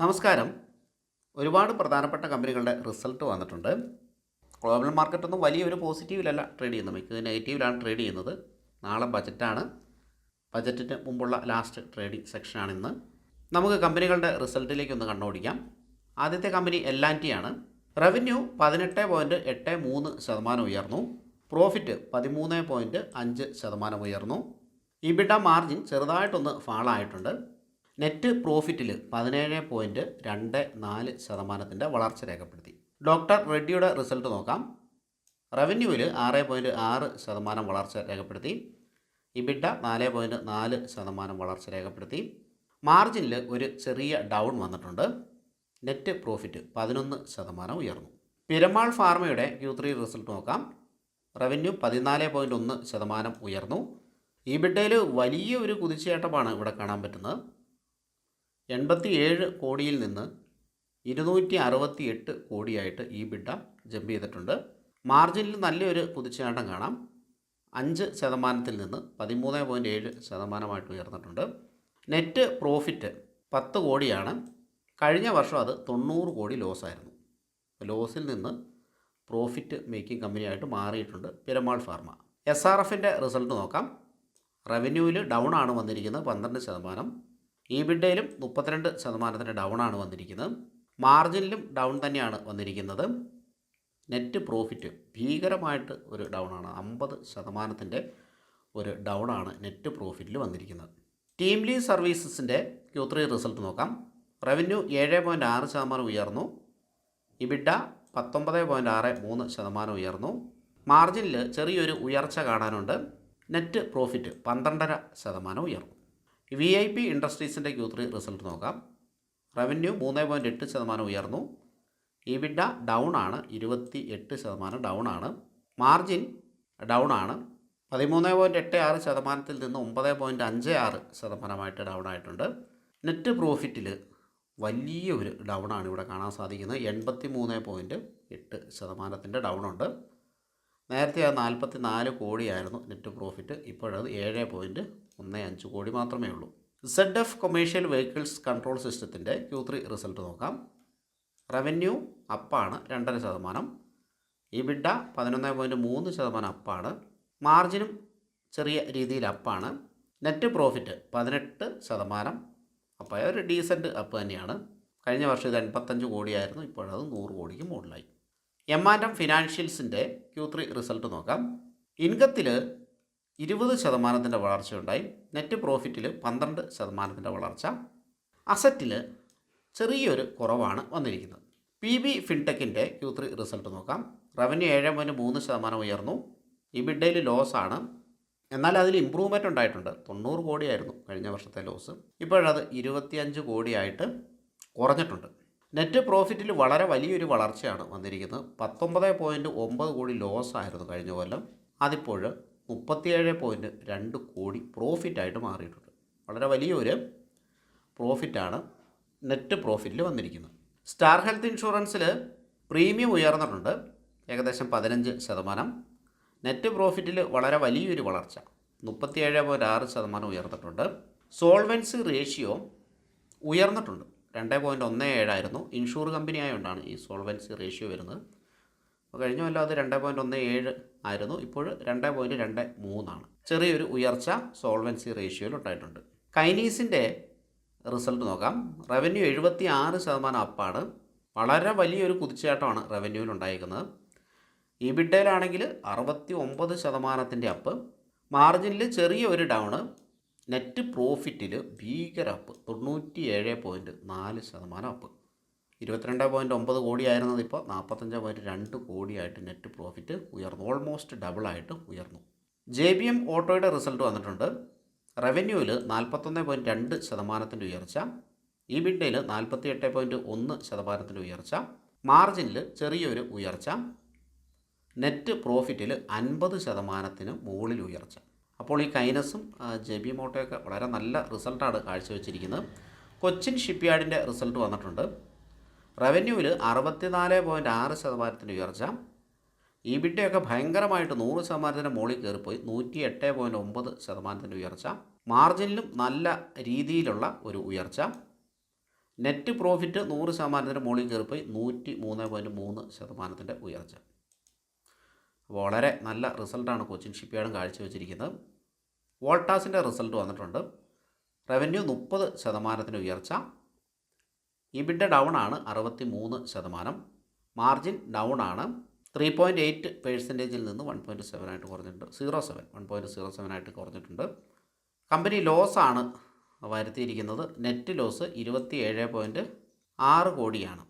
നമസ്കാരം. ഒരുപാട് പ്രധാനപ്പെട്ട കമ്പനികളുടെ റിസൾട്ട് വന്നിട്ടുണ്ട്. ഗ്ലോബൽ മാർക്കറ്റൊന്നും വലിയൊരു പോസിറ്റീവിലല്ല ട്രേഡ് ചെയ്യുന്നത്. മിക്കത് നെഗറ്റീവിലാണ് ട്രേഡ് ചെയ്യുന്നത്. നാളെ ബജറ്റാണ്. ബജറ്റിന് മുമ്പുള്ള ലാസ്റ്റ് ട്രേഡിംഗ് സെക്ഷനാണ് ഇന്ന്. നമുക്ക് കമ്പനികളുടെ റിസൾട്ടിലേക്ക് ഒന്ന് കണ്ണോടിക്കാം. ആദ്യത്തെ കമ്പനി L&T ആണ്. റവന്യൂ 18.83% ഉയർന്നു. പ്രോഫിറ്റ് 13.5% ഉയർന്നു. ഇബിഡ മാർജിൻ ചെറുതായിട്ടൊന്ന് ഫാളായിട്ടുണ്ട്. നെറ്റ് പ്രോഫിറ്റിൽ 17.24% വളർച്ച രേഖപ്പെടുത്തി. ഡോക്ടർ റെഡ്ഡിയുടെ റിസൾട്ട് നോക്കാം. റവന്യൂവിൽ 6.6% വളർച്ച രേഖപ്പെടുത്തി. ഇബിഡ 4.4% വളർച്ച രേഖപ്പെടുത്തി. മാർജിനിൽ ഒരു ചെറിയ ഡൗൺ വന്നിട്ടുണ്ട്. നെറ്റ് പ്രോഫിറ്റ് 11% ഉയർന്നു. പിരമാൾ ഫാർമയുടെ Q3 റിസൾട്ട് നോക്കാം. റവന്യൂ 14.1% ഉയർന്നു. ഇബിഡയിൽ വലിയ ഒരു കുതിച്ചുചാട്ടമാണ് ഇവിടെ കാണാൻ പറ്റുന്നത്. 87 കോടിയിൽ നിന്ന് 268 കോടിയായിട്ട് ഇബിഡ ജമ്പ് ചെയ്തിട്ടുണ്ട്. മാർജിനിൽ നല്ലൊരു കുതിച്ചുചാട്ടം കാണാം. 5% നിന്ന് 13.7% ഉയർന്നിട്ടുണ്ട്. നെറ്റ് പ്രോഫിറ്റ് 10 കോടിയാണ്. കഴിഞ്ഞ വർഷം അത് 90 കോടി ലോസായിരുന്നു. ലോസിൽ നിന്ന് പ്രോഫിറ്റ് മേക്കിംഗ് കമ്പനിയായിട്ട് മാറിയിട്ടുണ്ട് പിരമാൾ ഫാർമ. SRFൻ്റെ റിസൾട്ട് നോക്കാം. റവന്യൂവിൽ ഡൗൺ ആണ് വന്നിരിക്കുന്നത് 12%. ഇബിഡയിലും 32% ഡൗൺ ആണ് വന്നിരിക്കുന്നത്. മാർജിനിലും ഡൗൺ തന്നെയാണ് വന്നിരിക്കുന്നത്. നെറ്റ് പ്രോഫിറ്റ് ഭീകരമായിട്ട് ഒരു ഡൗൺ ആണ്. 50% ഒരു ഡൗൺ ആണ് നെറ്റ് പ്രോഫിറ്റിൽ വന്നിരിക്കുന്നത്. ടീംലി സർവീസസിൻ്റെ Q3 റിസൾട്ട് നോക്കാം. റവന്യൂ 7.6% ഉയർന്നു. ഇബിഡ 19.63% ഉയർന്നു. മാർജിനിൽ ചെറിയൊരു ഉയർച്ച കാണാനുണ്ട്. നെറ്റ് പ്രോഫിറ്റ് 12% ഉയർന്നു. VIP ഇൻഡസ്ട്രീസിൻ്റെ Q3 റിസൾട്ട് നോക്കാം. റവന്യൂ 3.8% ഉയർന്നു. ഇബിഡ ഡൗൺ ആണ്. 28% ഡൗൺ ആണ്. മാർജിൻ ഡൗൺ ആണ്. 13.86% നിന്ന് 9.56% ഡൗൺ ആയിട്ടുണ്ട്. നെറ്റ് പ്രോഫിറ്റിൽ വലിയ ഒരു ഡൗൺ ആണ് ഇവിടെ കാണാൻ സാധിക്കുന്നത്. 83.8% ഡൗൺ ഉണ്ട്. നേരത്തെ അത് 44 കോടിയായിരുന്നു നെറ്റ് പ്രോഫിറ്റ്. ഇപ്പോഴത് 7.15 കോടി മാത്രമേ ഉള്ളൂ. ZF കൊമേഴ്ഷ്യൽ വെഹിക്കിൾസ് കൺട്രോൾ സിസ്റ്റത്തിൻ്റെ Q3 റിസൾട്ട് നോക്കാം. റവന്യൂ അപ്പാണ് 2.5%. ഇബിഡ 11.3% അപ്പാണ്. മാർജിനും ചെറിയ രീതിയിൽ അപ്പാണ്. നെറ്റ് പ്രോഫിറ്റ് 18% അപ്പായ ഒരു ഡീസൻറ്റ് അപ്പ് തന്നെയാണ്. കഴിഞ്ഞ വർഷം ഇത് 85 കോടിയായിരുന്നു. ഇപ്പോഴത് 100 കോടിക്ക് മുകളിലായി. M&M ഫിനാൻഷ്യൽസിൻ്റെ Q3 റിസൾട്ട് നോക്കാം. ഇൻകത്തിൽ 20% വളർച്ചയുണ്ടായി. നെറ്റ് പ്രോഫിറ്റിൽ 12% വളർച്ച. അസറ്റിൽ ചെറിയൊരു കുറവാണ് വന്നിരിക്കുന്നത്. PB ഫിൻടെക്കിൻ്റെ Q3 റിസൾട്ട് നോക്കാം. റവന്യൂ 7.3% ഉയർന്നു. ഇബിഡയിൽ ലോസ് ആണ്. എന്നാൽ അതിൽ ഇമ്പ്രൂവ്മെൻറ്റ് ഉണ്ടായിട്ടുണ്ട്. 90 കോടിയായിരുന്നു കഴിഞ്ഞ വർഷത്തെ ലോസ്. ഇപ്പോഴത് 25 കോടിയായിട്ട് കുറഞ്ഞിട്ടുണ്ട്. നെറ്റ് പ്രോഫിറ്റിൽ വളരെ വലിയൊരു വളർച്ചയാണ് വന്നിരിക്കുന്നത്. 19.9 കോടി ലോസ് ആയിരുന്നു കഴിഞ്ഞ കൊല്ലം. അതിപ്പോൾ 37.2 കോടി പ്രോഫിറ്റായിട്ട് മാറിയിട്ടുണ്ട്. വളരെ വലിയൊരു പ്രോഫിറ്റാണ് നെറ്റ് പ്രോഫിറ്റിൽ വന്നിരിക്കുന്നത്. സ്റ്റാർ ഹെൽത്ത് ഇൻഷുറൻസിൽ പ്രീമിയം ഉയർന്നിട്ടുണ്ട്. ഏകദേശം 15%. നെറ്റ് പ്രോഫിറ്റിൽ വളരെ വലിയൊരു വളർച്ച 37.6% ഉയർന്നിട്ടുണ്ട്. സോൾവൻസി റേഷ്യോ ഉയർന്നിട്ടുണ്ട്. 2.17 ആയിരുന്നു. ഇൻഷൂർ കമ്പനി ആയതുകൊണ്ടാണ് ഈ സോൾവൻസി റേഷ്യോ വരുന്നത്. അപ്പോൾ കഴിഞ്ഞ കൊല്ലം അത് 2.17 ആയിരുന്നു. ഇപ്പോൾ 2.23 ആണ്. ചെറിയൊരു ഉയർച്ച സോൾവൻസി റേഷ്യോയിൽ ഉണ്ടായിട്ടുണ്ട്. കൈനീസിൻ്റെ റിസൾട്ട് നോക്കാം. റവന്യൂ 76% അപ്പാണ്. വളരെ വലിയൊരു കുതിച്ചുചാട്ടമാണ് റവന്യൂവിൽ ഉണ്ടായിരിക്കുന്നത്. ഇബിഡയിലാണെങ്കിൽ 69% അപ്പ്. മാർജിനിൽ ചെറിയ ഒരു ഡൗണ്. നെറ്റ് പ്രോഫിറ്റിൽ ഭീകര അപ്പ് 97.4% അപ്പ്. 22.9 കോടിയായിരുന്നത് ഇപ്പോൾ 45.2 കോടിയായിട്ട് നെറ്റ് പ്രോഫിറ്റ് ഉയർന്നു. ഓൾമോസ്റ്റ് ഡബിളായിട്ട് ഉയർന്നു. JBM ഓട്ടോയുടെ റിസൾട്ട് വന്നിട്ടുണ്ട്. റവന്യൂവിൽ 41.2% ഉയർച്ച. ഇബിഡയിൽ 48.1% ഉയർച്ച. മാർജിനിൽ ചെറിയൊരു ഉയർച്ച. നെറ്റ് പ്രോഫിറ്റിൽ 50% മുകളിൽ ഉയർച്ച. അപ്പോൾ ഈ കൈനസും JBM ഓട്ടോയൊക്കെ വളരെ നല്ല റിസൾട്ടാണ് കാഴ്ചവെച്ചിരിക്കുന്നത്. കൊച്ചിൻ ഷിപ്പ്യാർഡിൻ്റെ റിസൾട്ട് വന്നിട്ടുണ്ട്. റവന്യൂവിൽ 64.6% ഉയർച്ച. ഇബിഡയൊക്കെ ഭയങ്കരമായിട്ട് 100% മുകളിൽ കയറിപ്പോയി. 108.9% ഉയർച്ച. മാർജിനിലും നല്ല രീതിയിലുള്ള ഒരു ഉയർച്ച. നെറ്റ് പ്രോഫിറ്റ് 100% മുകളിൽ കയറിപ്പോയി 103.3% ഉയർച്ച. വളരെ നല്ല റിസൾട്ടാണ് കൊച്ചിൻ ഷിപ്പ്യാർഡും കാഴ്ചവെച്ചിരിക്കുന്നത്. വോൾട്ടാസിൻ്റെ റിസൾട്ട് വന്നിട്ടുണ്ട്. റവന്യൂ 30% ഉയർച്ച. ഇബിഡ ഡൗൺ ആണ് 63%. മാർജിൻ ഡൗൺ ആണ് 3.8% നിന്ന് 1.7 ആയിട്ട് കുറഞ്ഞിട്ടുണ്ട്. 1.07 ആയിട്ട് കുറഞ്ഞിട്ടുണ്ട്. കമ്പനി ലോസ് ആണ് വരുത്തിയിരിക്കുന്നത്. നെറ്റ് ലോസ് 27.6 കോടിയാണ്.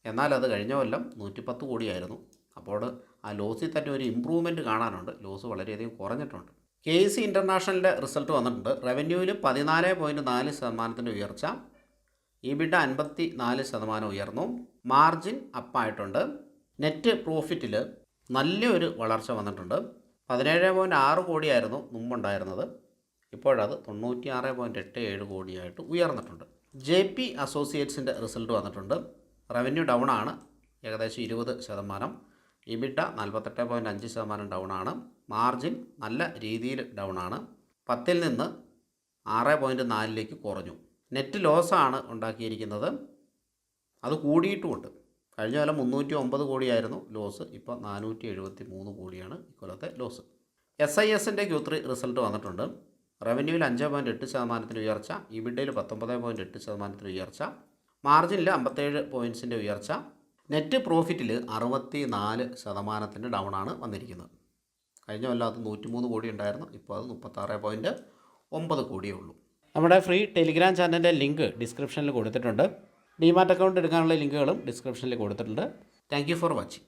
എന്നാൽ അത് കഴിഞ്ഞ കൊല്ലം 110 കോടിയായിരുന്നു. അപ്പോൾ ആ ലോസിൽ തന്നെ ഒരു ഇമ്പ്രൂവ്മെൻറ്റ് കാണാനുണ്ട്. ലോസ് വളരെയധികം കുറഞ്ഞിട്ടുണ്ട്. KC ഇൻ്റർനാഷണലിൻ്റെ റിസൾട്ട് വന്നിട്ടുണ്ട്. റവന്യൂവിൽ 14.4% ഉയർച്ച. ഇബിഡ 54% ഉയർന്നു. മാർജിൻ അപ്പായിട്ടുണ്ട്. നെറ്റ് പ്രോഫിറ്റിൽ നല്ലൊരു വളർച്ച വന്നിട്ടുണ്ട്. 17.6 കോടിയായിരുന്നു മുമ്പുണ്ടായിരുന്നത്. ഇപ്പോഴത് 96.87 കോടിയായിട്ട് ഉയർന്നിട്ടുണ്ട്. JP അസോസിയേറ്റ്സിൻ്റെ റിസൾട്ട് വന്നിട്ടുണ്ട്. റവന്യൂ ഡൗൺ ആണ് ഏകദേശം 20%. ഇബിഡ 48.5% ഡൗൺ ആണ്. മാർജിൻ നല്ല രീതിയിൽ ഡൗൺ ആണ്. 10 നിന്ന് 6.4 കുറഞ്ഞു. നെറ്റ് ലോസാണ് ഉണ്ടാക്കിയിരിക്കുന്നത്. അത് കൂടിയിട്ടുമുണ്ട്. കഴിഞ്ഞ കൊല്ലം 309 കോടിയായിരുന്നു ലോസ്. ഇപ്പോൾ 473 കോടിയാണ് ഇക്കൊല്ലത്തെ ലോസ്. SISൻ്റെ Q3 റിസൾട്ട് വന്നിട്ടുണ്ട്. റവന്യൂവിൽ 5.8% ഉയർച്ച. ഇബിഡയിൽ 19.8% ഉയർച്ച. മാർജിനിൽ 57 പോയിൻറ്റ്സിൻ്റെ ഉയർച്ച. നെറ്റ് പ്രോഫിറ്റിൽ 64% ഡൗൺ ആണ് വന്നിരിക്കുന്നത്. കഴിഞ്ഞ കൊല്ലം അത് 103 കോടി ഉണ്ടായിരുന്നു. ഇപ്പോൾ അത് 36.9 കോടിയേ ഉള്ളൂ. നമ്മുടെ ഫ്രീ ടെലിഗ്രാം ചാനലിൻ്റെ ലിങ്ക് ഡിസ്ക്രിപ്ഷനിൽ കൊടുത്തിട്ടുണ്ട്. ഡിമാറ്റ് അക്കൗണ്ട് എടുക്കാനുള്ള ലിങ്കുകളും ഡിസ്ക്രിപ്ഷനിൽ കൊടുത്തിട്ടുണ്ട്. Thank you for watching.